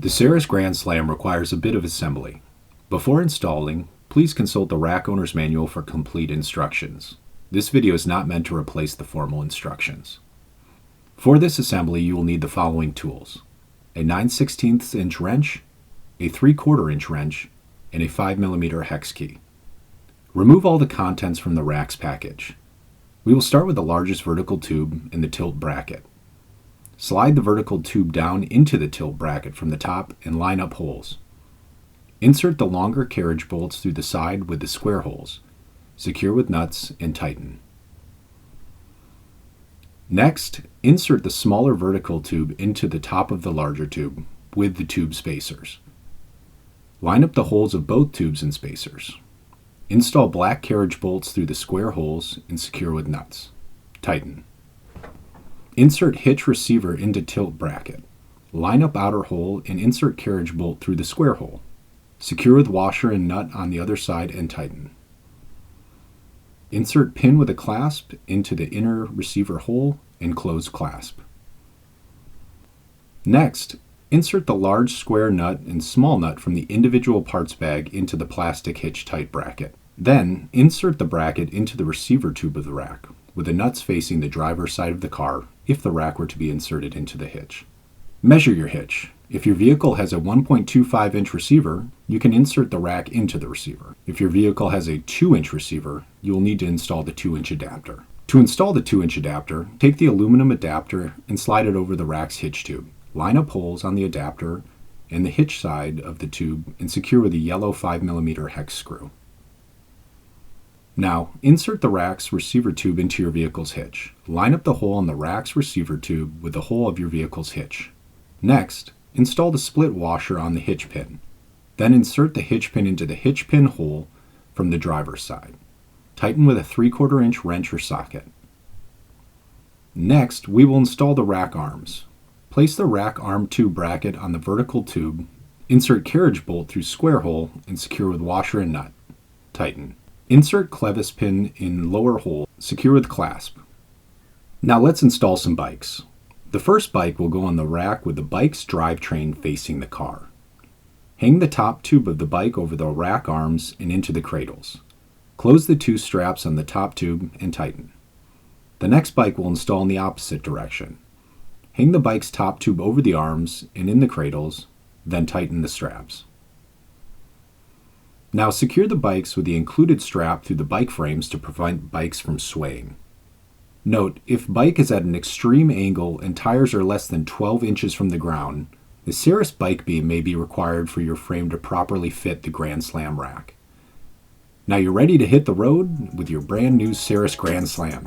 The Saris Grand Slam requires a bit of assembly. Before installing, please consult the rack owner's manual for complete instructions. This video is not meant to replace the formal instructions. For this assembly, you will need the following tools: a 9/16 inch wrench, a 3/4 inch wrench, and a 5mm hex key. Remove all the contents from the rack's package. We will start with the largest vertical tube in the tilt bracket. Slide the vertical tube down into the tilt bracket from the top and line up holes. Insert the longer carriage bolts through the side with the square holes. Secure with nuts and tighten. Next, insert the smaller vertical tube into the top of the larger tube with the tube spacers. Line up the holes of both tubes and spacers. Install black carriage bolts through the square holes and secure with nuts. Tighten. Insert hitch receiver into tilt bracket. Line up outer hole and insert carriage bolt through the square hole. Secure with washer and nut on the other side and tighten. Insert pin with a clasp into the inner receiver hole and close clasp. Next, insert the large square nut and small nut from the individual parts bag into the plastic hitch tight bracket. Then, insert the bracket into the receiver tube of the rack, with the nuts facing the driver's side of the car if the rack were to be inserted into the hitch. Measure your hitch. If your vehicle has a 1.25 inch receiver, you can insert the rack into the receiver. If your vehicle has a 2-inch receiver, you will need to install the 2-inch adapter. To install the 2-inch adapter, take the aluminum adapter and slide it over the rack's hitch tube. Line up holes on the adapter and the hitch side of the tube and secure with a yellow 5mm hex screw. Now, insert the rack's receiver tube into your vehicle's hitch. Line up the hole on the rack's receiver tube with the hole of your vehicle's hitch. Next, install the split washer on the hitch pin. Then insert the hitch pin into the hitch pin hole from the driver's side. Tighten with a 3/4 inch wrench or socket. Next, we will install the rack arms. Place the rack arm tube bracket on the vertical tube, insert carriage bolt through square hole, and secure with washer and nut. Tighten. Insert clevis pin in lower hole, secure with clasp. Now let's install some bikes. The first bike will go on the rack with the bike's drivetrain facing the car. Hang the top tube of the bike over the rack arms and into the cradles. Close the two straps on the top tube and tighten. The next bike will install in the opposite direction. Hang the bike's top tube over the arms and in the cradles, then tighten the straps. Now secure the bikes with the included strap through the bike frames to prevent bikes from swaying. Note, if bike is at an extreme angle and tires are less than 12 inches from the ground, the Saris bike beam may be required for your frame to properly fit the Grand Slam rack. Now you're ready to hit the road with your brand new Saris Grand Slam.